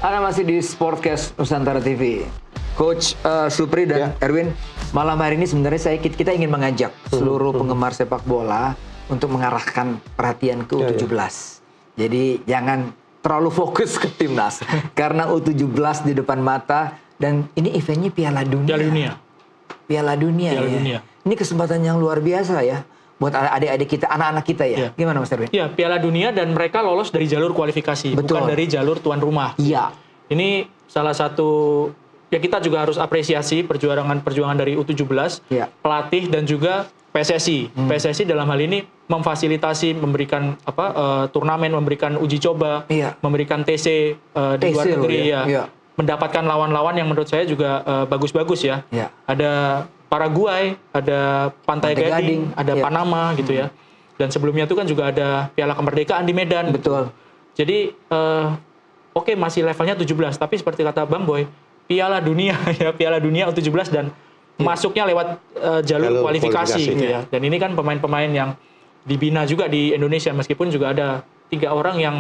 Anda masih di Sportcast Nusantara TV. Coach Supri dan Erwin, malam hari ini sebenarnya kita ingin mengajak seluruh penggemar sepak bola untuk mengarahkan perhatian ke U17. Jadi jangan terlalu fokus ke timnas karena U17 di depan mata dan ini eventnya Piala Dunia. Piala Dunia. Ini kesempatan yang luar biasa ya buat adik-adik kita, anak-anak kita ya. Gimana Mas Erwin? Iya, Piala Dunia dan mereka lolos dari jalur kualifikasi, bukan dari jalur tuan rumah. Iya. Ini salah satu ya kita juga harus apresiasi perjuangan dari U17, pelatih dan juga PSSI. PSSI dalam hal ini memfasilitasi, memberikan turnamen, memberikan uji coba, memberikan TC di luar negeri mendapatkan lawan-lawan yang menurut saya juga bagus-bagus ya. Ada Paraguay, ada Pantai Gading, ada Panama gitu ya. Dan sebelumnya itu kan juga ada Piala Kemerdekaan di Medan. Betul. Jadi oke, masih levelnya 17, tapi seperti kata Bang Boy, Piala Dunia ya, Piala Dunia U17 dan masuknya lewat jalur kualifikasi gitu ya. Dan ini kan pemain-pemain yang dibina juga di Indonesia meskipun juga ada 3 orang yang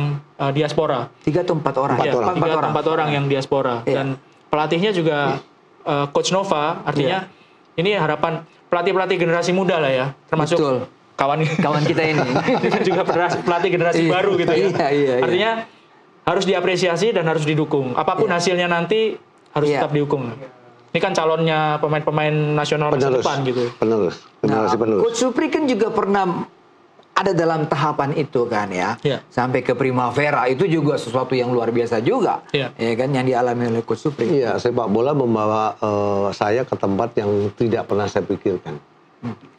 diaspora. 3 atau 4 orang? 4 orang yang diaspora. Dan pelatihnya juga Coach Nova, artinya ini harapan pelatih-pelatih generasi muda lah ya, termasuk kawan kita ini. juga pelatih generasi baru gitu ya. Artinya harus diapresiasi dan harus didukung. Apapun hasilnya nanti harus tetap didukung. Ini kan calonnya pemain-pemain nasional masa depan gitu. Generasi penerus. Coach Supri kan juga pernah ada dalam tahapan itu kan ya. Sampai ke Primavera itu juga sesuatu yang luar biasa juga. Ya kan yang dialami oleh Coach Supri. Iya, sepak bola membawa saya ke tempat yang tidak pernah saya pikirkan.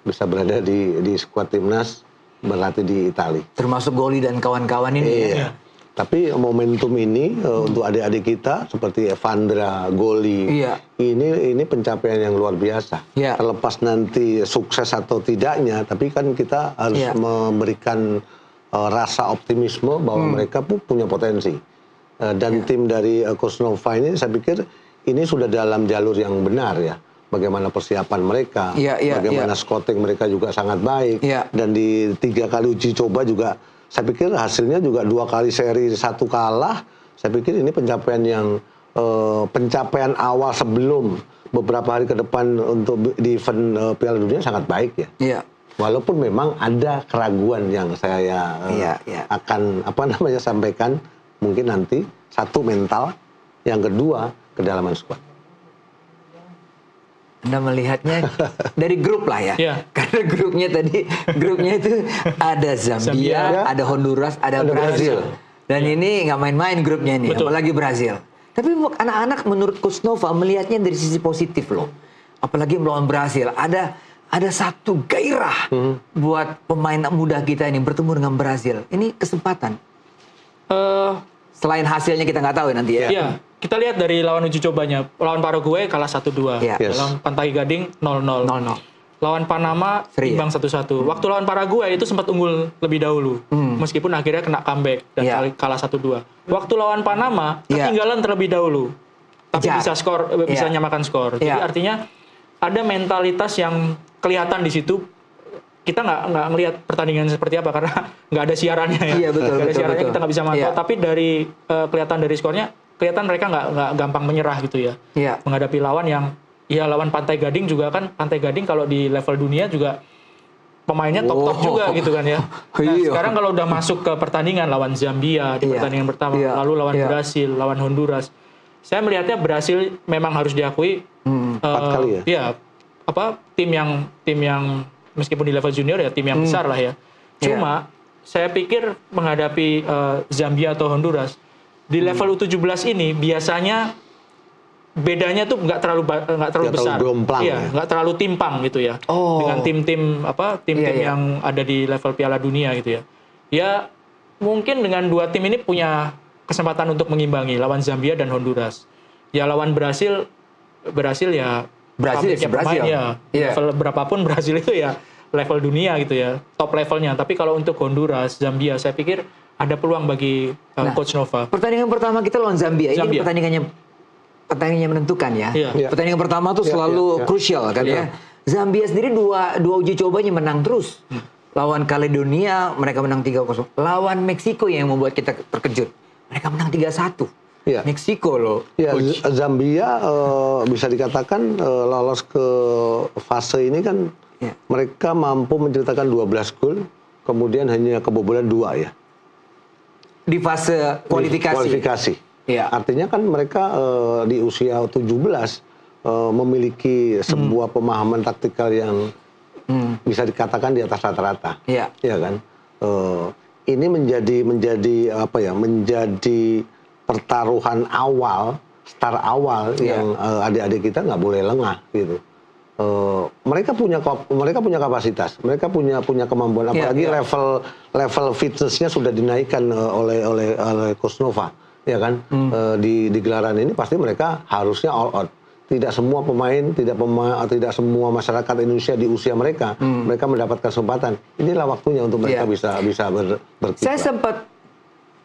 Bisa berada di skuad timnas, berlatih di Italia. Termasuk Goli dan kawan-kawan ini ya. Tapi momentum ini untuk adik-adik kita seperti Evandra, Goli, ini pencapaian yang luar biasa. Terlepas nanti sukses atau tidaknya, tapi kan kita harus memberikan rasa optimisme bahwa mereka pun punya potensi. Dan tim dari Coach Nova ini saya pikir ini sudah dalam jalur yang benar ya. Bagaimana persiapan mereka, bagaimana scouting mereka juga sangat baik. Dan di 3 kali uji coba juga saya pikir hasilnya juga 2 kali seri 1 kalah. Saya pikir ini pencapaian yang pencapaian awal sebelum beberapa hari ke depan untuk di event Piala Dunia sangat baik ya. Walaupun memang ada keraguan yang saya akan sampaikan mungkin nanti. 1 mental, yang kedua kedalaman skuad. Anda melihatnya dari grup lah ya. Karena grupnya itu ada Zambia, ada Honduras, ada Brazil. Dan ini nggak main-main grupnya ini, apalagi Brazil. Tapi anak-anak menurut Coach Nova melihatnya dari sisi positif loh. Apalagi melawan Brazil, ada satu gairah buat pemain muda kita ini bertemu dengan Brazil. Ini kesempatan. Selain hasilnya kita nggak tahu nanti ya. Iya, kita lihat dari lawan uji cobanya. Lawan Paraguay kalah 1-2. Lawan Pantai Gading 0-0. Lawan Panama imbang 1-1. Waktu lawan Paraguay itu sempat unggul lebih dahulu. Meskipun akhirnya kena comeback dan kalah 1-2. Waktu lawan Panama ketinggalan terlebih dahulu. Tapi bisa nyamakan skor. Jadi artinya ada mentalitas yang kelihatan di situ. Kita nggak ngelihat pertandingan seperti apa karena nggak ada siarannya ya. Nggak ada siarannya, kita nggak bisa mantau. Tapi dari kelihatan dari skornya, kelihatan mereka nggak gampang menyerah gitu ya. Menghadapi lawan yang lawan Pantai Gading juga kan. Pantai Gading kalau di level dunia juga pemainnya top juga gitu kan ya. Nah, sekarang kalau udah masuk ke pertandingan lawan Zambia di pertandingan pertama, lalu lawan Brasil, lawan Honduras, saya melihatnya Brasil memang harus diakui 4 kali ya. Tim yang meskipun di level junior ya tim yang besar lah ya. Cuma saya pikir menghadapi Zambia atau Honduras di level U17 ini biasanya bedanya tuh nggak terlalu besar. Nggak terlalu timpang gitu ya. Dengan tim-tim yang ada di level Piala Dunia gitu ya. Ya mungkin dengan 2 tim ini punya kesempatan untuk mengimbangi lawan Zambia dan Honduras. Ya lawan Brasil ya Brazil. Level berapapun Brazil itu ya level dunia gitu ya, top levelnya. Tapi kalau untuk Honduras, Zambia, saya pikir ada peluang bagi Coach Nova. Pertandingan pertama kita lawan Zambia. Ini pertandingannya menentukan ya. Pertandingan pertama tuh selalu krusial kan ya. Zambia sendiri dua uji cobanya menang terus. Lawan Kaledonia mereka menang 3-0. Lawan Meksiko yang membuat kita terkejut, mereka menang 3-1. Meksiko loh. Ya, Zambia bisa dikatakan lolos ke fase ini kan mereka mampu mencetakkan 12 gol, kemudian hanya kebobolan 2 ya. Di fase kualifikasi. Ya. Artinya kan mereka di usia 17 memiliki sebuah pemahaman taktikal yang bisa dikatakan di atas rata-rata. Ya kan? Ini menjadi apa ya? Menjadi pertaruhan awal, start awal yang adik-adik kita nggak boleh lengah gitu. Mereka punya kapasitas, mereka punya kemampuan, apalagi level fitnessnya sudah dinaikkan oleh Coach Nova, ya kan? Di gelaran ini pasti mereka harusnya all out. Tidak semua pemain, tidak semua masyarakat Indonesia di usia mereka, mereka mendapat kesempatan. Inilah waktunya untuk mereka bisa berkiprah. Saya sempat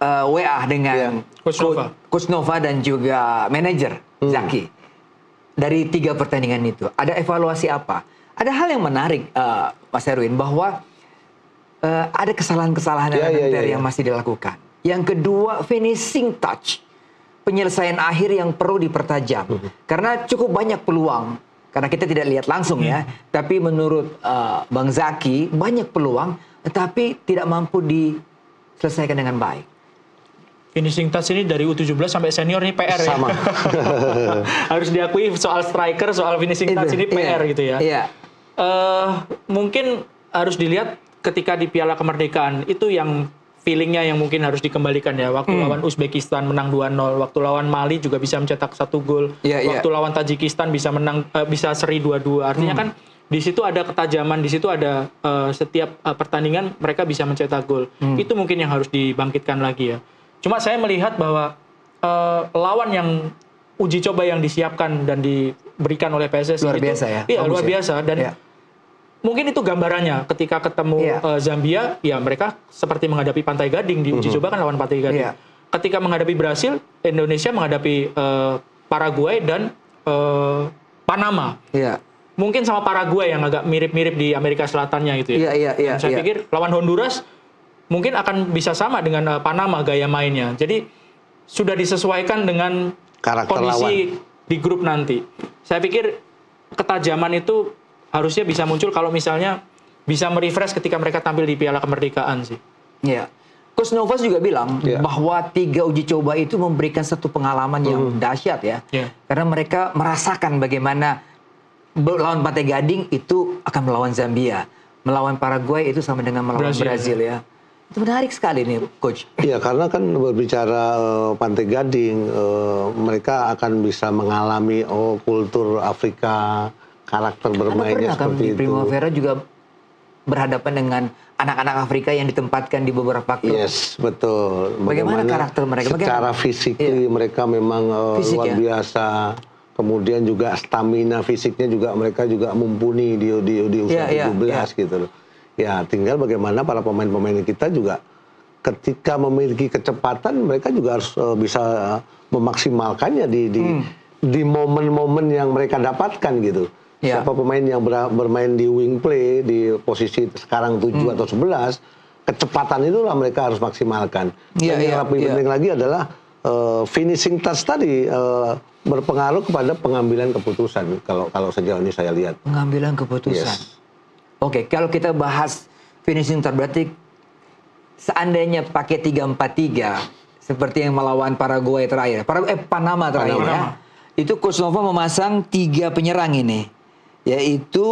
WA dengan Coach Nova dan juga manajer Zaki. Dari 3 pertandingan itu, ada evaluasi apa? Ada hal yang menarik, Mas Erwin, bahwa ada kesalahan-kesalahan elementer yang masih dilakukan. Yang kedua, finishing touch. Penyelesaian akhir yang perlu dipertajam. Karena cukup banyak peluang. Karena kita tidak lihat langsung ya. Tapi menurut Bang Zaki, banyak peluang, tetapi tidak mampu diselesaikan dengan baik. Finishing touch ini dari U17 sampai senior ini PR sama. Ya. Harus diakui soal striker, soal finishing touch ini PR gitu ya. Mungkin harus dilihat ketika di Piala Kemerdekaan itu yang feelingnya yang mungkin harus dikembalikan ya. Waktu lawan Uzbekistan menang 2-0, waktu lawan Mali juga bisa mencetak 1 gol, waktu lawan Tajikistan bisa seri 2-2. Artinya kan di situ ada ketajaman, di situ ada setiap pertandingan mereka bisa mencetak gol. Itu mungkin yang harus dibangkitkan lagi ya. Cuma saya melihat bahwa lawan yang uji coba yang disiapkan dan diberikan oleh PSSI luar biasa ya. Iya, luar biasa dan mungkin itu gambarannya ketika ketemu Zambia, ya mereka seperti menghadapi Pantai Gading di uji coba kan lawan Pantai Gading. Ketika menghadapi Brasil, Indonesia menghadapi Paraguay dan Panama. Mungkin sama Paraguay yang agak mirip-mirip di Amerika Selatannya gitu ya. Saya pikir lawan Honduras mungkin akan bisa sama dengan Panama gaya mainnya. Jadi sudah disesuaikan dengan karakter kondisi lawan di grup nanti. Saya pikir ketajaman itu harusnya bisa muncul kalau misalnya bisa merefresh ketika mereka tampil di Piala Kemerdekaan sih. Iya. Coach Novas juga bilang bahwa 3 uji coba itu memberikan satu pengalaman yang dahsyat ya. Karena mereka merasakan bagaimana melawan Pantai Gading itu akan melawan Zambia. Melawan Paraguay itu sama dengan melawan Brazil ya. Itu menarik sekali nih, Coach. Iya, karena kan berbicara Pantai Gading, mereka akan bisa mengalami kultur Afrika, karakter bermainnya seperti itu. Di Primavera juga berhadapan dengan anak-anak Afrika yang ditempatkan di beberapa klub. Yes, betul. Bagaimana karakter mereka? Secara fisik mereka memang luar biasa. Kemudian juga stamina fisiknya juga mereka juga mumpuni di usia 17 gitu loh. Ya, tinggal bagaimana para pemain-pemain kita juga ketika memiliki kecepatan mereka juga harus bisa memaksimalkannya di momen-momen yang mereka dapatkan gitu. Siapa pemain yang bermain di wing play di posisi sekarang 7 atau 11, kecepatan itulah mereka harus maksimalkan. Dan yang lebih penting lagi adalah finishing touch tadi berpengaruh kepada pengambilan keputusan kalau sejauh ini saya lihat. Pengambilan keputusan. Oke, kalau kita bahas finishing touch berarti seandainya pakai 3-4-3 seperti yang melawan Paraguay terakhir, Panama terakhir ya. Itu Coach Nova memasang 3 penyerang ini. Yaitu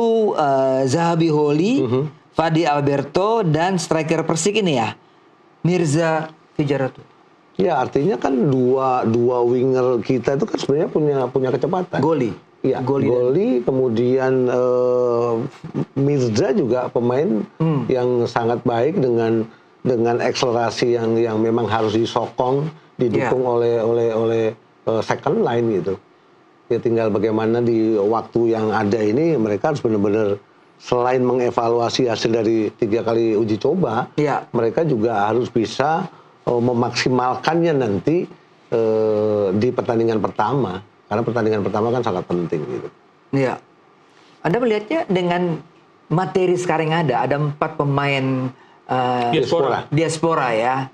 Zahabi Holi, Fadi Alberto dan striker Persik ini ya, Mirza Fijaratu. Ya, artinya kan dua winger kita itu kan sebenarnya punya kecepatan. Goli. Iya, Goli kemudian Mirza juga pemain yang sangat baik dengan akselerasi yang memang harus disokong, didukung oleh second line gitu. Ya tinggal bagaimana di waktu yang ada ini mereka harus benar-benar selain mengevaluasi hasil dari 3 kali uji coba, mereka juga harus bisa memaksimalkannya nanti di pertandingan pertama, karena pertandingan pertama kan sangat penting gitu. Iya. Anda melihatnya dengan materi sekarang yang ada 4 pemain diaspora ya.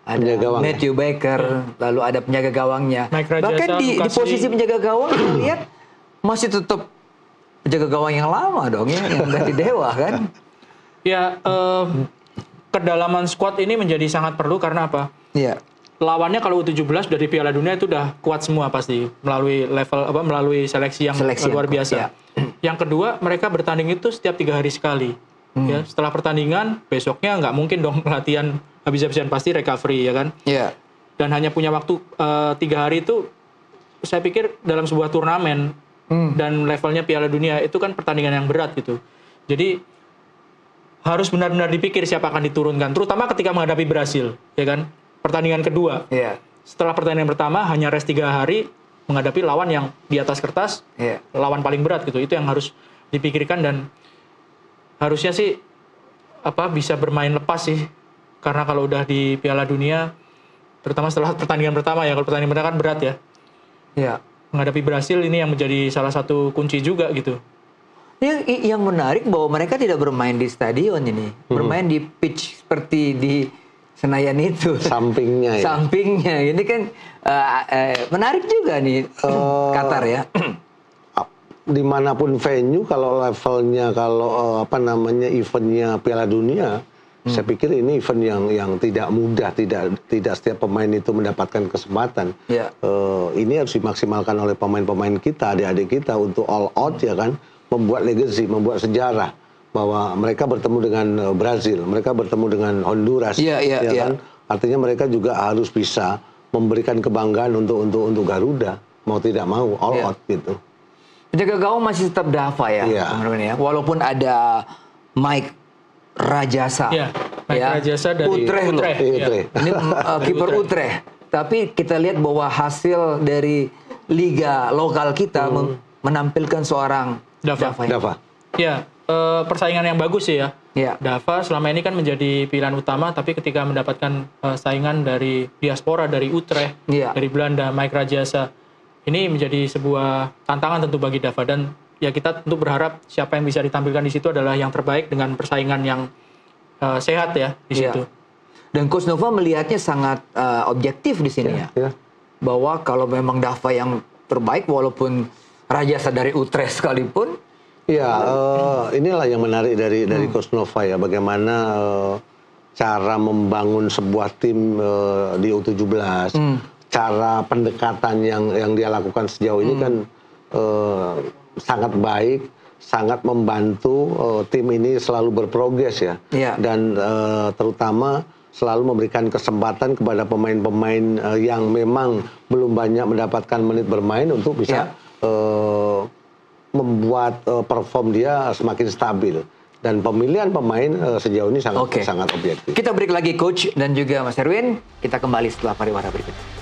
ada Matthew Baker, lalu ada penjaga gawangnya. Bahkan di posisi penjaga gawang kita lihat masih tetap penjaga gawang yang lama dong ya, yang dari Dewa kan. Ya, kedalaman squad ini menjadi sangat perlu karena apa? Iya. Lawannya kalau U17 dari Piala Dunia itu udah kuat semua pasti melalui melalui seleksi yang luar biasa. Ya. Yang kedua, mereka bertanding itu setiap 3 hari sekali. Ya, setelah pertandingan besoknya nggak mungkin dong latihan habis-habisan, pasti recovery ya kan. Iya. Dan hanya punya waktu 3 hari itu, saya pikir dalam sebuah turnamen dan levelnya Piala Dunia itu kan pertandingan yang berat gitu. Jadi harus benar-benar dipikir siapa akan diturunkan, terutama ketika menghadapi Brasil, ya kan. Pertandingan kedua, setelah pertandingan pertama hanya rest 3 hari menghadapi lawan yang di atas kertas, lawan paling berat gitu. Itu yang harus dipikirkan dan harusnya sih bisa bermain lepas sih, karena kalau udah di Piala Dunia, terutama setelah pertandingan pertama ya, kalau pertandingan pertama kan berat ya. Iya. Menghadapi Brasil ini yang menjadi salah satu kunci juga gitu. Yang menarik bahwa mereka tidak bermain di stadion ini, bermain di pitch seperti di Senayan itu. Sampingnya ya. Sampingnya. Ini kan menarik juga nih Qatar ya. Dimanapun venue, kalau levelnya, kalau eventnya Piala Dunia, saya pikir ini event yang tidak mudah, tidak setiap pemain itu mendapatkan kesempatan. Ini harus dimaksimalkan oleh pemain-pemain kita, adik-adik kita untuk all out ya kan, membuat legacy, membuat sejarah. Bahwa mereka bertemu dengan Brazil, mereka bertemu dengan Honduras, kan? Artinya mereka juga harus bisa memberikan kebanggaan untuk Garuda, mau tidak mau all out gitu. Penjaga gawang masih tetap Dava ya, teman-teman ya. Walaupun ada Mike Rajasa, Rajasa dari Utrecht. Ini kiper Utrecht. Tapi kita lihat bahwa hasil dari liga lokal kita menampilkan seorang Dava. Ya. Persaingan yang bagus sih ya. Dava selama ini kan menjadi pilihan utama, tapi ketika mendapatkan saingan dari diaspora, dari Utrecht, dari Belanda, Mike Rajasa, ini menjadi sebuah tantangan tentu bagi Dava, dan ya kita tentu berharap siapa yang bisa ditampilkan di situ adalah yang terbaik dengan persaingan yang sehat ya di situ. Dan Coach Nova melihatnya sangat objektif di sini ya. Bahwa kalau memang Dava yang terbaik, walaupun Rajasa dari Utrecht sekalipun. Inilah yang menarik dari Coach Nova ya, bagaimana cara membangun sebuah tim di U17, cara pendekatan yang dia lakukan sejauh ini kan sangat baik, sangat membantu tim ini selalu berprogres ya, dan terutama selalu memberikan kesempatan kepada pemain-pemain yang memang belum banyak mendapatkan menit bermain untuk bisa membuat perform dia semakin stabil, dan pemilihan pemain sejauh ini sangat objektif. Kita break lagi Coach dan juga Mas Erwin. Kita kembali setelah pariwara berikut.